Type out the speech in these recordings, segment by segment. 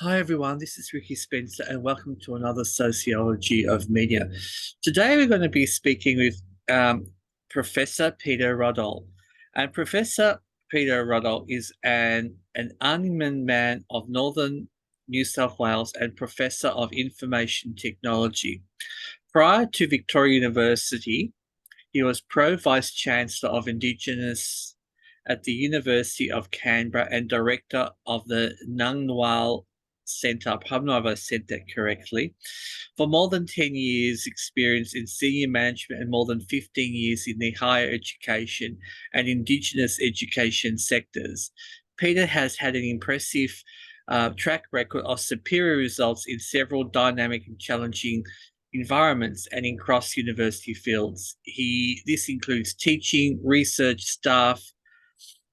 Hi everyone, this is Ricky Spencer and welcome to another Sociology of Media. Today we're going to be speaking with Professor Peter Radoll. And Professor Peter Radoll is an Arnhem man of Northern New South Wales and Professor of Information Technology. Prior to Victoria University, he was Pro-Vice-Chancellor of Indigenous at the University of Canberra and Director of the Ngunnawal Centre. I hope I've said that correctly. For more than 10 years experience in senior management and more than 15 years in the higher education and Indigenous education sectors, Peter has had an impressive track record of superior results in several dynamic and challenging environments and in cross-university fields. This includes teaching, research, staff,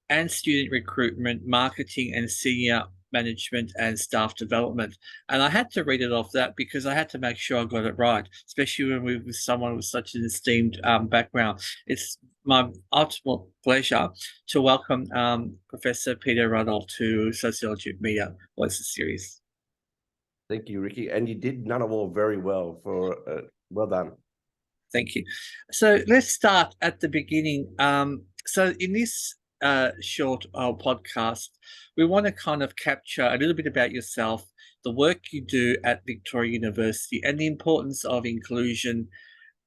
and student recruitment, marketing, and senior management and staff development. And I had to read it off that because I had to make sure I got it right, especially when we're with someone with such an esteemed background. It's my ultimate pleasure to welcome Professor Peter Radoll to Sociology of Media Voices series. Thank you, Ricky. And you did Ngunnawal very well. Well done. Thank you. So let's start at the beginning. So in this short podcast, we want to kind of capture a little bit about yourself, the work you do at Victoria University, and the importance of inclusion,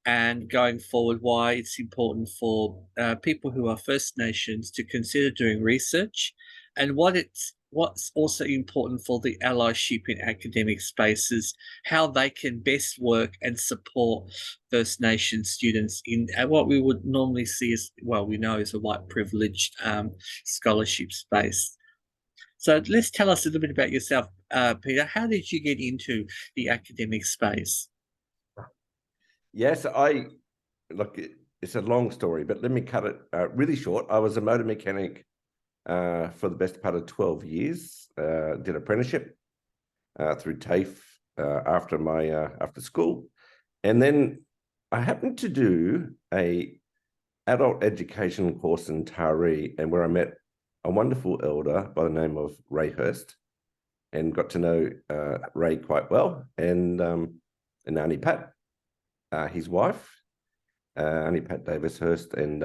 and going forward, why it's important for people who are First Nations to consider doing research, and what's also important for the allyship in academic spaces, how they can best work and support First Nation students in what we would normally see as, well, we know is a white privileged scholarship space. So let's tell us a little bit about yourself, Peter. How did you get into the academic space? Yes, look, it's a long story, but let me cut it really short. I was a motor mechanic for the best part of 12 years, did apprenticeship through TAFE after school. And then I happened to do a adult education course in Taree, and where I met a wonderful elder by the name of Ray Hurst, and got to know Ray quite well, and Auntie Pat, his wife, Auntie Pat Davis Hurst, and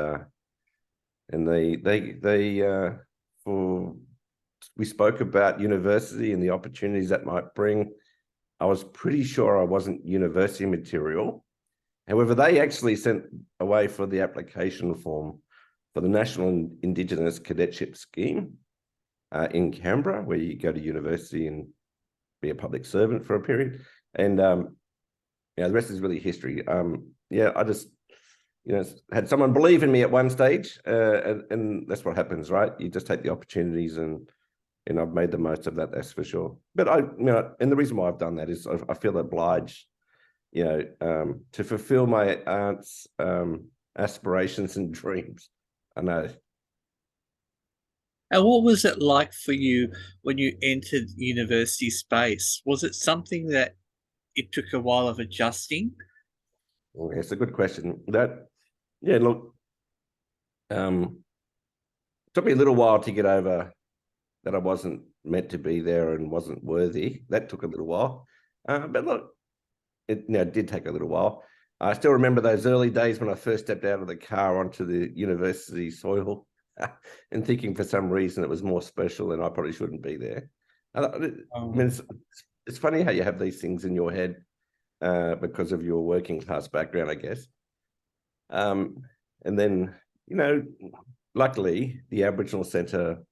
we spoke about university and the opportunities that might bring. I was pretty sure I wasn't university material. However, they actually sent away for the application form for the National Indigenous Cadetship Scheme in Canberra, where you go to university and be a public servant for a period. And the rest is really history. I just had someone believe in me at one stage, and that's what happens, right? You just take the opportunities, and I've made the most of that, that's for sure. But and the reason why I've done that is I feel obliged, to fulfill my aunt's aspirations and dreams. I know. And what was it like for you when you entered university space? Was it something that it took a while of adjusting? Well, it's a good question. Look, took me a little while to get over that I wasn't meant to be there and wasn't worthy. That took a little while. But look, it did take a little while. I still remember those early days when I first stepped out of the car onto the university soil and thinking for some reason it was more special and I probably shouldn't be there. I mean, it's funny how you have these things in your head because of your working class background, I guess. And then, luckily, the Aboriginal Centre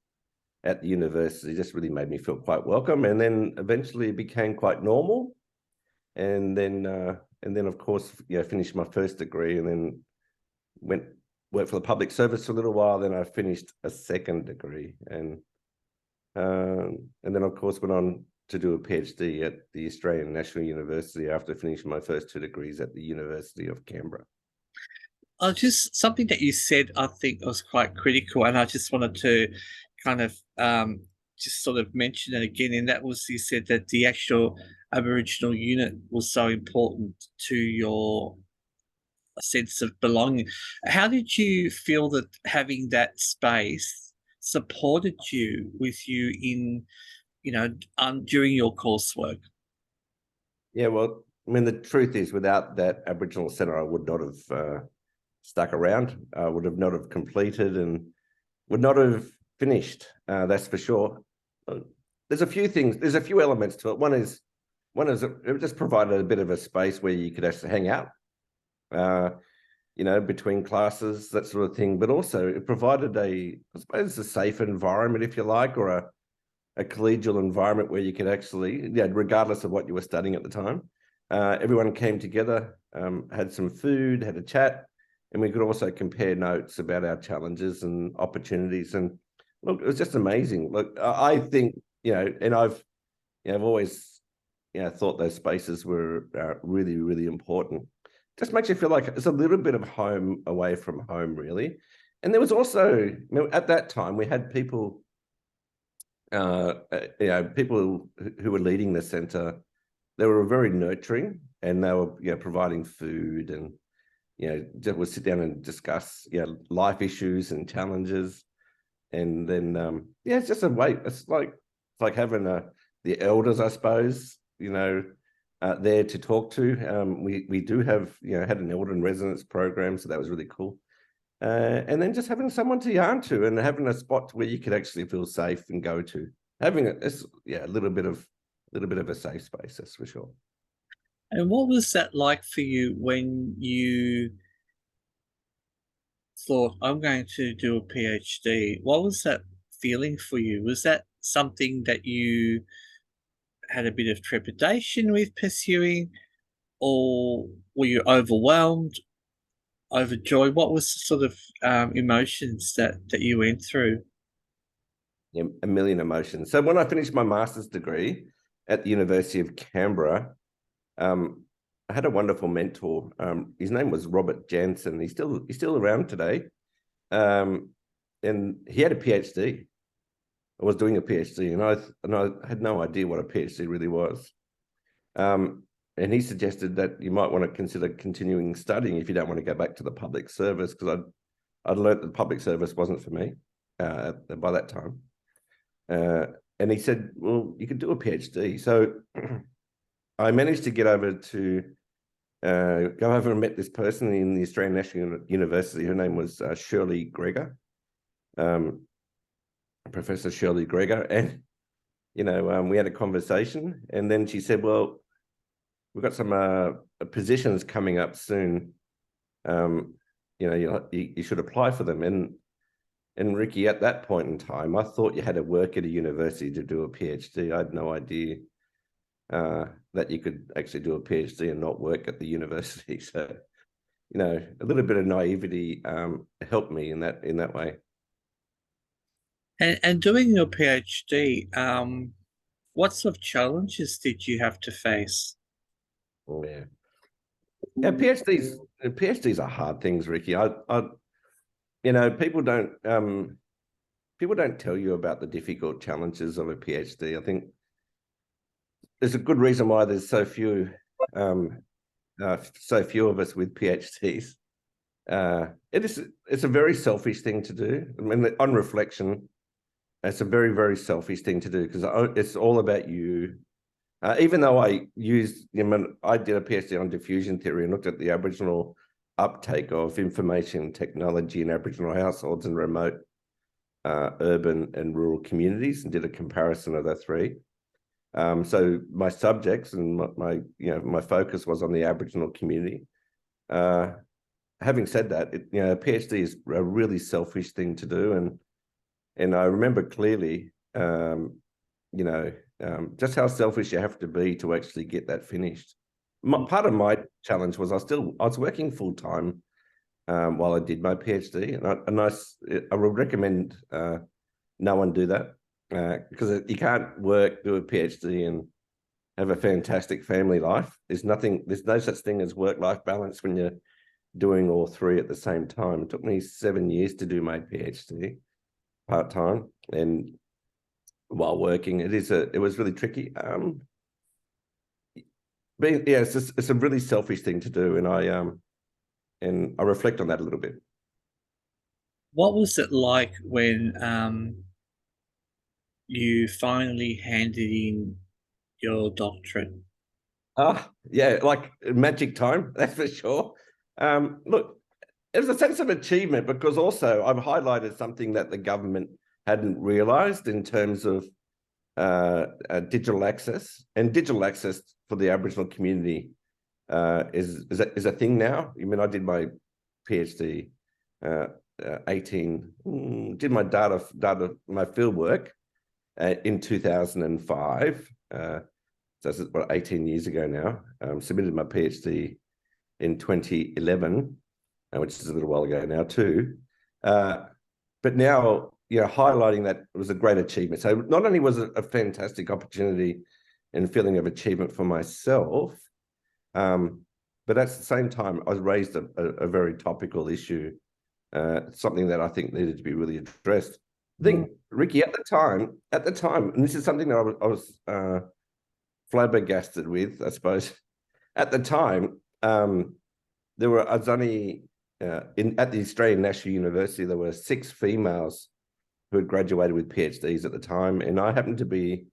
at the university just really made me feel quite welcome. And then eventually it became quite normal. And then, of course, finished my first degree and then worked for the public service for a little while. Then I finished a second degree and then, of course, went on to do a PhD at the Australian National University after finishing my first 2 degrees at the University of Canberra. Just something that you said, I think was quite critical, and I just wanted to kind of just sort of mention it again, and that was you said that the actual Aboriginal unit was so important to your sense of belonging. How did you feel that having that space supported you in during your coursework? Yeah, well, I mean, the truth is, without that Aboriginal Centre, I would not have stuck around. I would have not have completed and would not have finished. That's for sure. There's a few things. There's a few elements to it. One is it just provided a bit of a space where you could actually hang out, between classes, that sort of thing. But also, it provided I suppose, a safe environment, if you like, or a collegial environment where you could actually, regardless of what you were studying at the time, everyone came together, had some food, had a chat, and we could also compare notes about our challenges and opportunities. And look, it was just amazing. Look, I think, and I've always, thought those spaces were really, really important. Just makes you feel like it's a little bit of home away from home, really. And there was also, at that time, we had people, people who were leading the centre. They were very nurturing, and they were, providing food and, just would sit down and discuss, life issues and challenges. And then, it's just a way. It's like having the elders, I suppose, there to talk to. We do have, had an elder in residence program, so that was really cool. And then just having someone to yarn to, and having a spot where you could actually feel safe and go to, having a little bit of a safe space, that's for sure. And what was that like for you when you thought, I'm going to do a PhD? What was that feeling for you? Was that something that you had a bit of trepidation with pursuing, or were you overwhelmed, overjoyed? What was the sort of emotions that you went through? Yeah, a million emotions. So when I finished my master's degree at the University of Canberra, I had a wonderful mentor. His name was Robert Jansen. He's still around today, and he had a PhD. I was doing a PhD, and I had no idea what a PhD really was. And he suggested that you might want to consider continuing studying if you don't want to go back to the public service, because I'd learned that public service wasn't for me by that time. And he said, well, you could do a PhD. So I managed to get over to go over and met this person in the Australian National University. Her name was Shirley Gregor, Professor Shirley Gregor. And, we had a conversation, and then she said, well, we've got some positions coming up soon. You should apply for them. And Ricky, at that point in time, I thought you had to work at a university to do a PhD. I had no idea that you could actually do a PhD and not work at the university. So, a little bit of naivety helped me in that way. And doing your PhD, what sort of challenges did you have to face? Oh, yeah. Yeah, PhDs are hard things, Ricky. People don't tell you about the difficult challenges of a PhD. I think there's a good reason why there's so few of us with PhDs. It's a very selfish thing to do. I mean, on reflection, it's a very, very selfish thing to do, because it's all about you. Even though I did a PhD on diffusion theory and looked at the Aboriginal uptake of information technology in Aboriginal households and remote urban and rural communities, and did a comparison of the three. So my subjects and my focus was on the Aboriginal community. Having said that, a PhD is a really selfish thing to do, and I remember clearly, just how selfish you have to be to actually get that finished. Part of my challenge was I was working full time while I did my PhD, and I would recommend no one do that, because you can't do a PhD and have a fantastic family life. There's no such thing as work-life balance when you're doing all three at the same time. It took me 7 years to do my PhD part-time, and while working, it was really tricky. But yeah, it's a really selfish thing to do, and I reflect on that a little bit. What was it like when you finally handed in your doctorate? Yeah, like magic time, that's for sure. Look, it was a sense of achievement because also I've highlighted something that the government hadn't realised in terms of digital access, and digital access for the Aboriginal community is a thing now. I mean, I did my PhD, 18, did my my field work in 2005. So that's about 18 years ago now. Submitted my PhD in 2011, which is a little while ago now too. But now, highlighting that was a great achievement. So not only was it a fantastic opportunity and feeling of achievement for myself, but at the same time, I raised a very topical issue, something that I think needed to be really addressed. I think, Ricky, at the time, and this is something that I was flabbergasted with, I suppose. At the time, I was only at the Australian National University, there were 6 females who had graduated with PhDs at the time, and I happened to be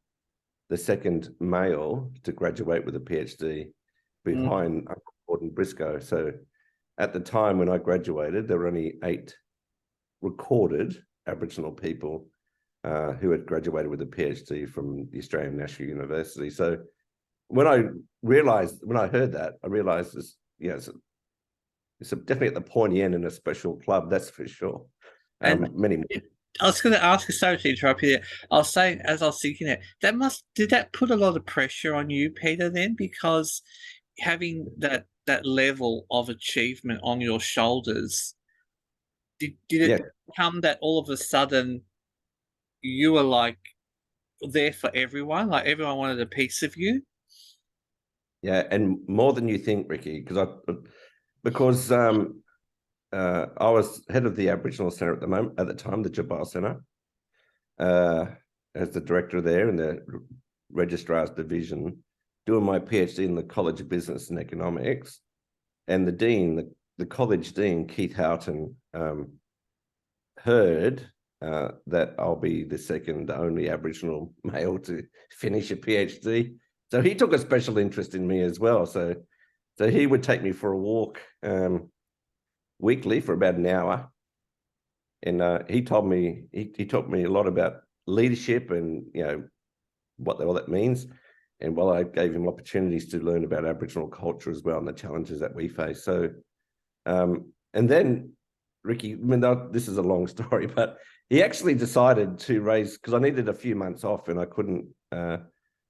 the second male to graduate with a PhD behind Uncle Gordon Briscoe. So at the time when I graduated, there were only 8 recorded Aboriginal people who had graduated with a PhD from the Australian National University. So when I heard that, I realized this, it's definitely at the pointy end in a special club, that's for sure. And many more. I was going to ask you, sorry to interrupt you there. I was saying, as I was thinking it, did that put a lot of pressure on you, Peter, then? Because having that level of achievement on your shoulders, did it come that all of a sudden you were like there for everyone? Like everyone wanted a piece of you? Yeah, and more than you think, Ricky, because I was head of the Aboriginal Centre at the time, the Jabal Centre, as the director there in the Registrar's Division, doing my PhD in the College of Business and Economics, and the dean, the college dean, Keith Houghton, heard that I'll be the second only Aboriginal male to finish a PhD. So he took a special interest in me as well. So he would take me for a walk weekly for about an hour, and he taught me a lot about leadership and what all that means. And while I gave him opportunities to learn about Aboriginal culture as well and the challenges that we face. So, and then Ricky, I mean, this is a long story, but he actually decided to raise, because I needed a few months off and I couldn't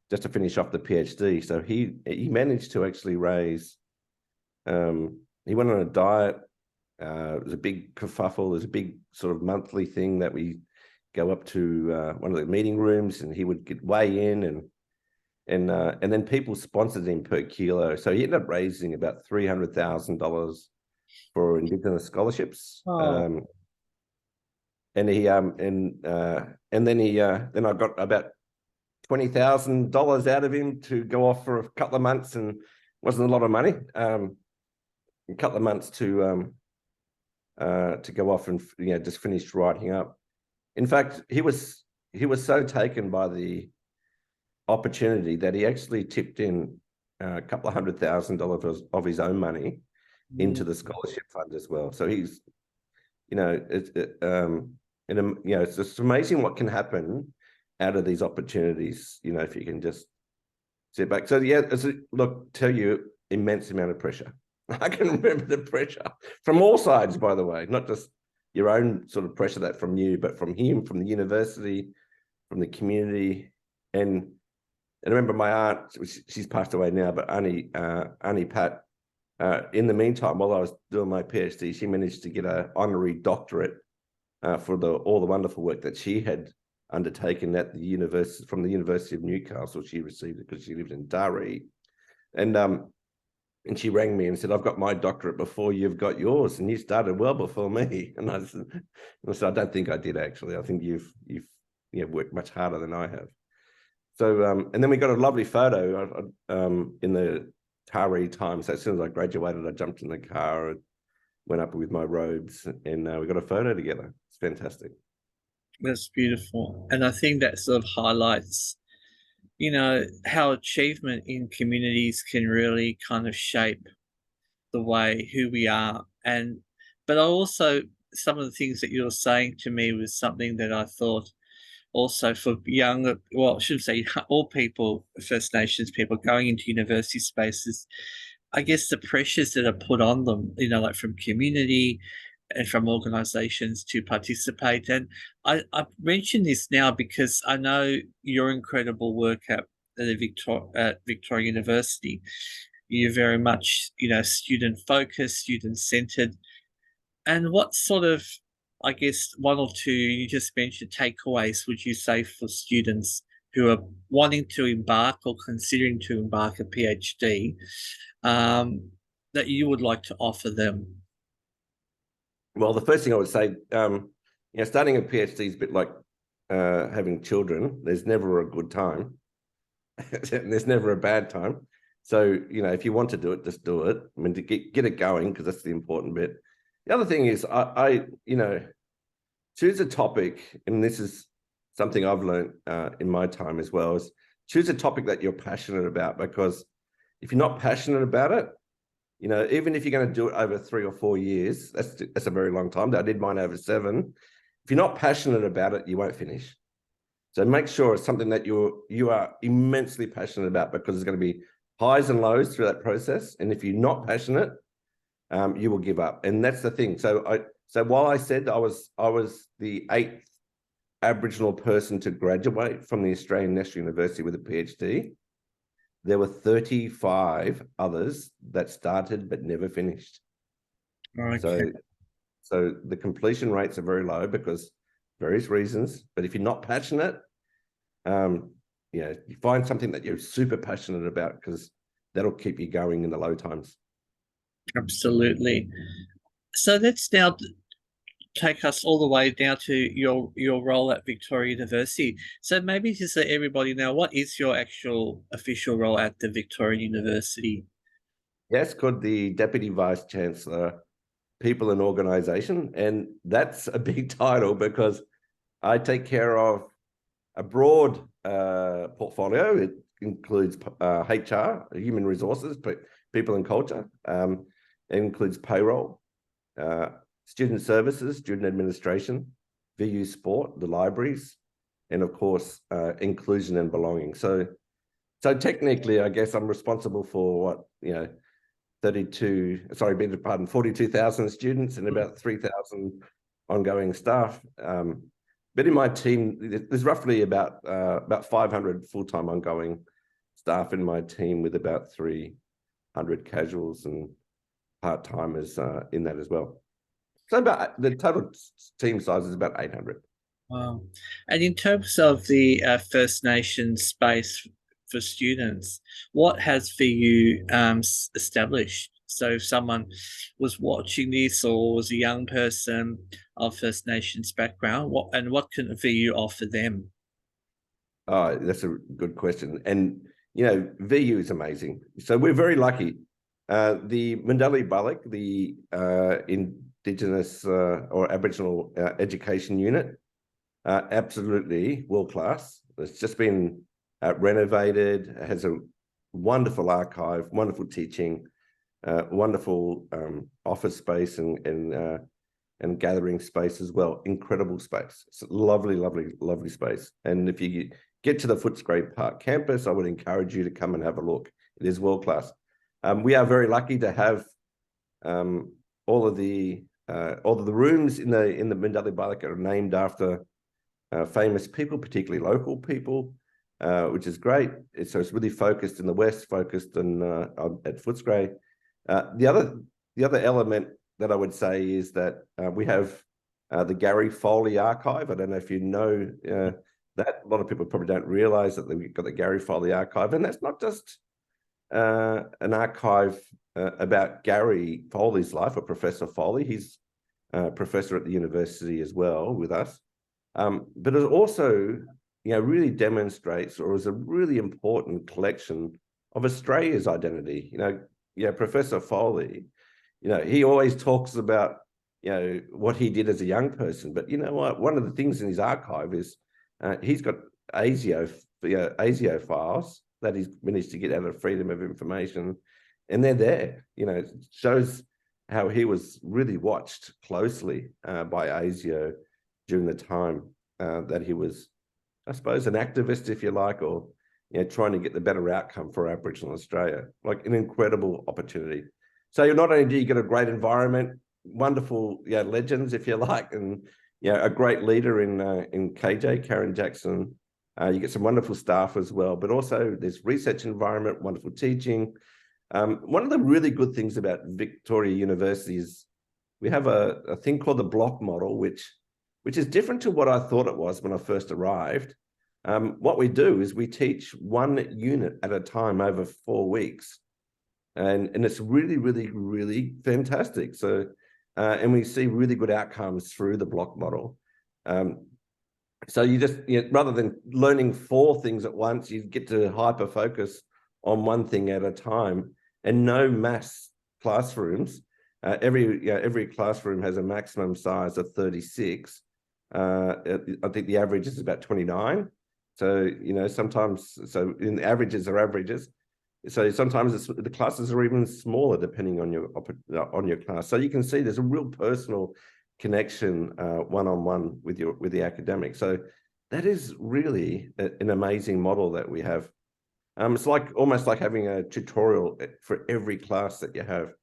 just to finish off the PhD. So he managed to actually raise. He went on a diet. It was a big kerfuffle. There's a big sort of monthly thing that we go up to one of the meeting rooms, and he would weigh in, and then people sponsored him per kilo. So he ended up raising about $300,000 for Indigenous scholarships. Oh. And he then I got about $20,000 out of him to go off for a couple of months, and wasn't a lot of money. A couple of months to go off and just finish writing up. In fact, he was so taken by the opportunity that he actually tipped in a couple of $100,000 of his own money into the scholarship fund as well. So he's, it's just amazing what can happen out of these opportunities. If you can just sit back. So tell you, immense amount of pressure. I can remember the pressure from all sides, by the way, not just your own sort of pressure that from you, but from him, from the university, from the community. And I remember my aunt, she's passed away now, but Auntie Pat, in the meantime, while I was doing my PhD, she managed to get an honorary doctorate for all the wonderful work that she had undertaken at the university, from the University of Newcastle. She received it because she lived in Darri. And she rang me and said, "I've got my doctorate before you've got yours, and you started well before me." And I said, "I don't think I did, actually. I think you've worked much harder than I have." So, and then we got a lovely photo in the Taree Times. So as soon as I graduated, I jumped in the car and went up with my robes, and we got a photo together. It's fantastic. That's beautiful. And I think that sort of highlights, how achievement in communities can really kind of shape the way who we are. But I also, some of the things that you're saying to me was something that I thought also for younger, well, I shouldn't say all people, First Nations people going into university spaces, I guess the pressures that are put on them, like from community and from organisations to participate. And I mention this now because I know your incredible work at Victoria University. You're very much, student focused, student centred. And what sort of, I guess, one or two, you just mentioned takeaways, would you say for students who are wanting to embark or considering to embark a PhD, that you would like to offer them? Well, the first thing I would say, starting a PhD is a bit like having children. There's never a good time. There's never a bad time. So, if you want to do it, just do it. I mean, to get it going, because that's the important bit. The other thing is, I choose a topic, and this is something I've learned in my time as well, is choose a topic that you're passionate about, because if you're not passionate about it, even if you're going to do it over 3 or 4 years, that's a very long time. I did mine over 7. If you're not passionate about it, you won't finish. So make sure it's something that you are immensely passionate about, because there's going to be highs and lows through that process. And if you're not passionate, you will give up. And that's the thing. So while I said I was the 8th Aboriginal person to graduate from the Australian National University with a PhD, there were 35 others that started but never finished. Okay. So the completion rates are very low because various reasons. But if you're not passionate, you find something that you're super passionate about, because that'll keep you going in the low times. Absolutely. So let's now take us all the way down to your role at Victoria University. So maybe just let everybody know, what is your actual official role at the Victoria University? Yes, called the Deputy Vice-Chancellor, People and Organisation. And that's a big title, because I take care of a broad portfolio. It includes HR, human resources, people and culture. It includes payroll, student services, student administration, VU sport, the libraries, and of course, inclusion and belonging. So technically, I guess I'm responsible for 42,000 students and about 3,000 ongoing staff. But in my team, there's roughly about 500 full-time ongoing staff in my team, with about 300 casuals and part-timers in that as well. So about the total team size is about 800. Wow. And in terms of the First Nations space for students, what has VU established? So if someone was watching this or was a young person of First Nations background, what can VU offer them? Oh, that's a good question. And, VU is amazing. So we're very lucky. The Ngunnawal Balak, the Indigenous or Aboriginal education unit, absolutely world-class. It's just been renovated. It has a wonderful archive, wonderful teaching, wonderful office space and gathering space as well. Incredible space. It's a lovely, lovely, lovely space. And if you get to the Footscray Park campus, I would encourage you to come and have a look. It is world-class. We are very lucky to have all of the rooms in the Ngunnawal Balak are named after famous people, particularly local people, which is great. So it's really focused in the west, focused on at Footscray. The other element that I would say is that we have the Gary Foley archive. I don't know if you know that. A lot of people probably don't realise that we've got the Gary Foley archive, and that's not just an archive about Gary Foley's life, or Professor Foley. He's a professor at the university as well with us. But it also, really demonstrates, or is a really important collection of Australia's identity. Professor Foley, he always talks about what he did as a young person. But you know what? One of the things in his archive is he's got ASIO files that he's managed to get out of Freedom of Information, and they're there. It shows how he was really watched closely by ASIO during the time that he was, I suppose, an activist, if you like, or trying to get the better outcome for Aboriginal Australia. Like an incredible opportunity. So not only do you get a great environment, wonderful legends, if you like, and a great leader in KJ, Karen Jackson. You get some wonderful staff as well, but also there's research environment, wonderful teaching. One of the really good things about Victoria University is we have a thing called the block model, which is different to what I thought it was when I first arrived. What we do is we teach one unit at a time over 4 weeks. And it's really, really, really fantastic. So, and we see really good outcomes through the block model. So you just, rather than learning 4 things at once, you get to hyper focus on one thing at a time, and no mass classrooms. Every classroom has a maximum size of 36. I think the average is about 29. So, sometimes, so in averages are averages. So sometimes the classes are even smaller depending on your class. So you can see there's a real personal connection one-on-one with the academic. So that is really an amazing model that we have. It's almost like having a tutorial for every class that you have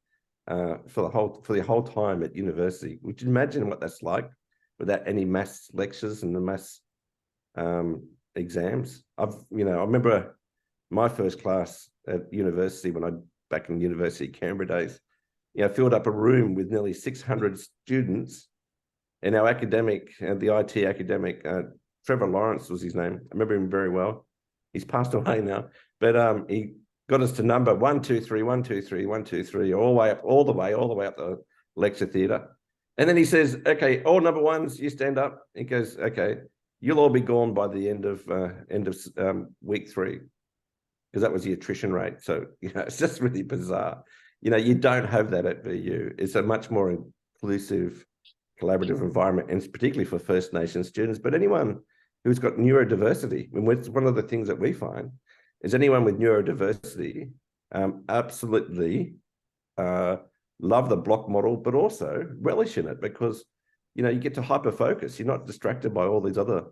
for the whole time at university. Would you imagine what that's like without any mass lectures and the mass exams? I remember my first class at university back in University of Canberra days, filled up a room with nearly 600 students, and our academic, the IT academic, Trevor Lawrence was his name. I remember him very well. He's passed away now, but he got us to number 1, 2, 3, 1, 2, 3, 1, 2, 3, all the way up the lecture theatre. And then he says, "Okay, all number ones, you stand up." He goes, "Okay, you'll all be gone by the end of week 3." Because that was the attrition rate. So, it's just really bizarre. You don't have that at VU. It's a much more inclusive, collaborative environment, and it's particularly for First Nations students, but anyone who's got neurodiversity. I mean, one of the things that we find is anyone with neurodiversity absolutely love the block model, but also relish in it because, you get to hyper-focus. You're not distracted by all these other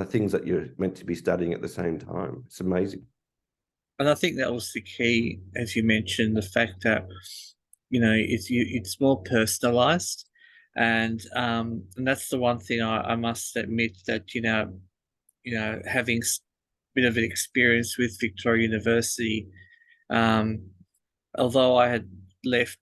things that you're meant to be studying at the same time. It's amazing. And I think that was the key, as you mentioned, the fact that it's more personalized, and that's the one thing I must admit that having a bit of an experience with Victoria University, although I had left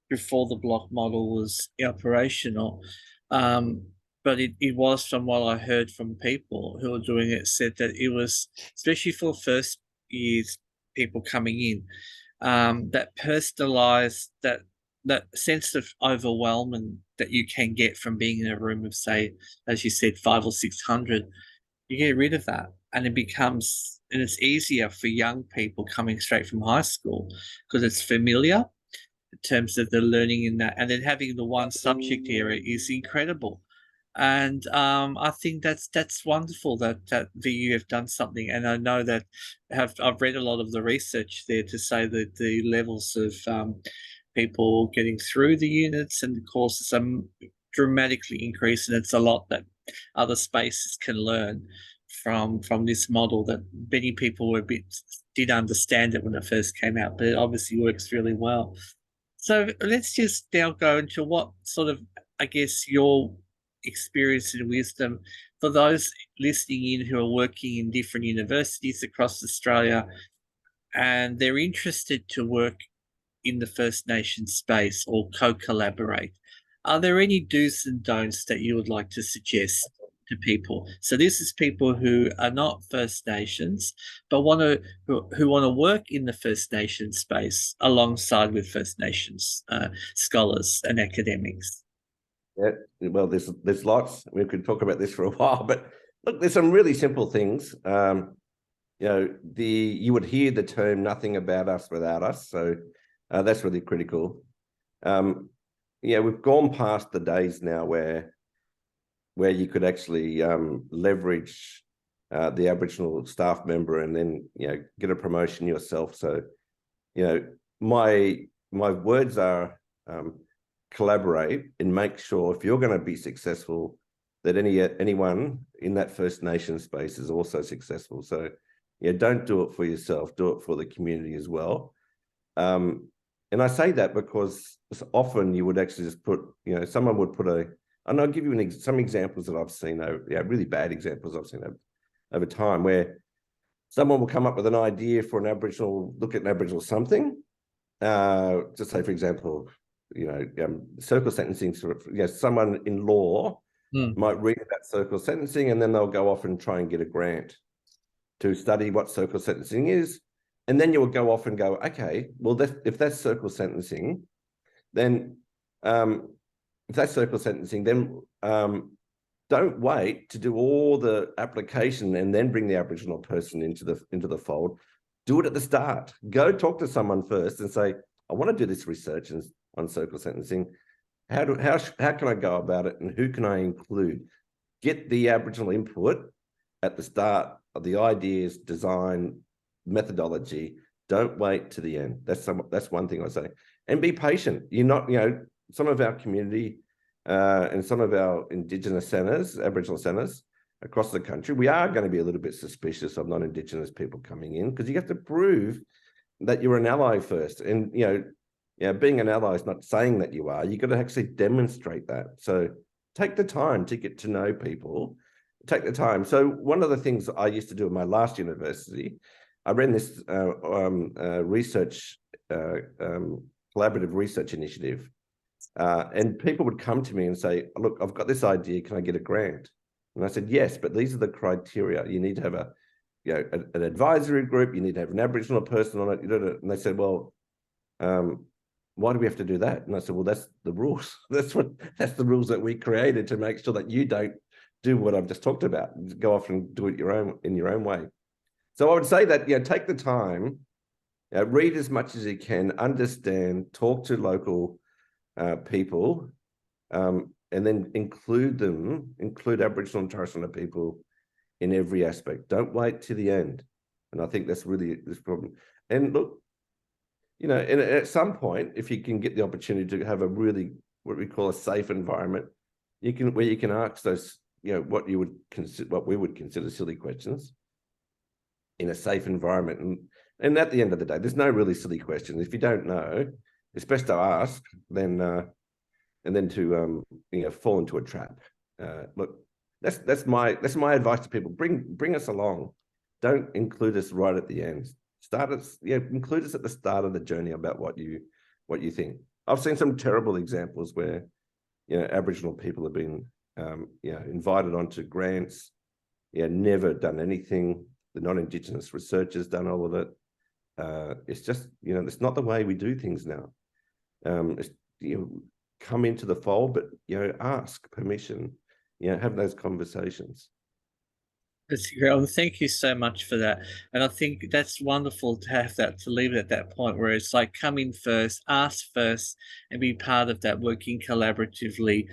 before the block model was operational, but it was, from what I heard from people who were doing it, said that it was, especially for first years people coming in, that personalized, that sense of overwhelming that you can get from being in a room of, say, as you said, 500 or 600, you get rid of that, and it's easier for young people coming straight from high school because it's familiar in terms of the learning in that, and then having the one subject area is incredible. And I think that's wonderful that VU have done something, and I know that I've read a lot of the research there to say that the levels of people getting through the units and the courses are dramatically increased, and it's a lot that other spaces can learn from this model that many people did understand it when it first came out, but it obviously works really well. So let's just now go into what sort of, I guess, your experience and wisdom for those listening in who are working in different universities across Australia and they're interested to work in the First Nations space or co-collaborate. Are there any do's and don'ts that you would like to suggest to people? So this is people who are not First Nations, but who want to work in the First Nations space alongside with First Nations scholars and academics. Yeah, well, there's lots. We could talk about this for a while, but look, there's some really simple things. You would hear the term "nothing about us without us," so that's really critical. we've gone past the days now where you could actually leverage the Aboriginal staff member and then get a promotion yourself. So my words are collaborate and make sure, if you're going to be successful, that anyone in that First Nation space is also successful. So don't do it for yourself, do it for the community as well. And I say that because often you would actually just put, someone would put and I'll give you some examples that I've seen, really bad examples I've seen over time, where someone will come up with an idea for look at an Aboriginal something. Just say, for example, circle sentencing. Someone in law might read about circle sentencing, and then they'll go off and try and get a grant to study what circle sentencing is. And then you will go off and go, okay, well, if that's circle sentencing, then don't wait to do all the application and then bring the Aboriginal person into the fold. Do it at the start. Go talk to someone first and say, I want to do this research on circle sentencing. How can I go about it, and who can I include? Get the Aboriginal input at the start of the ideas, design, methodology. Don't wait to the end. That's one thing I say. And be patient. Some of our community and some of our Indigenous centres, Aboriginal centres across the country, we are going to be a little bit suspicious of non-Indigenous people coming in, because you have to prove that you're an ally first. And being an ally is not saying that you are. You've got to actually demonstrate that. So take the time to get to know people. Take the time. So one of the things I used to do in my last university, I ran this collaborative research initiative. And people would come to me and say, look, I've got this idea. Can I get a grant? And I said, yes, but these are the criteria. You need to have an advisory group. You need to have an Aboriginal person on it. And they said, well, why do we have to do that? And I said, well, that's the rules. That's the rules that we created to make sure that you don't do what I've just talked about. Go off and do it in your own way. So I would say that, take the time, read as much as you can, understand, talk to local people, and then include Aboriginal and Torres Strait people in every aspect. Don't wait to the end. And I think that's really this problem. And look, and at some point, if you can get the opportunity to have a really, what we call a safe environment, where you can ask those, what we would consider silly questions in a safe environment. And at the end of the day, there's no really silly questions. If you don't know, it's best to ask than and then to fall into a trap. Look, that's my advice to people. Bring us along. Don't include us right at the end. Include us at the start of the journey about what you think. I've seen some terrible examples where Aboriginal people have been invited onto grants, never done anything. The non-Indigenous researchers done all of it. It's just it's not the way we do things now. Come into the fold, but ask permission. Have those conversations. That's great. Well, thank you so much for that. And I think that's wonderful to have that, to leave it at that point where it's like, come in first, ask first, and be part of that, working collaboratively.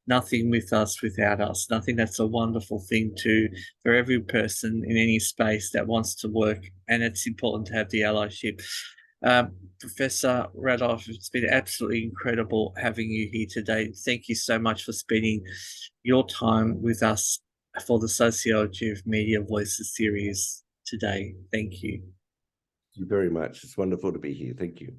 Nothing with us without us. And I think that's a wonderful thing for every person in any space that wants to work. And it's important to have the allyship. Professor Radoll, it's been absolutely incredible having you here today. Thank you so much for spending your time with us for the Sociology of Media Voices series today. Thank you. Thank you very much. It's wonderful to be here. Thank you.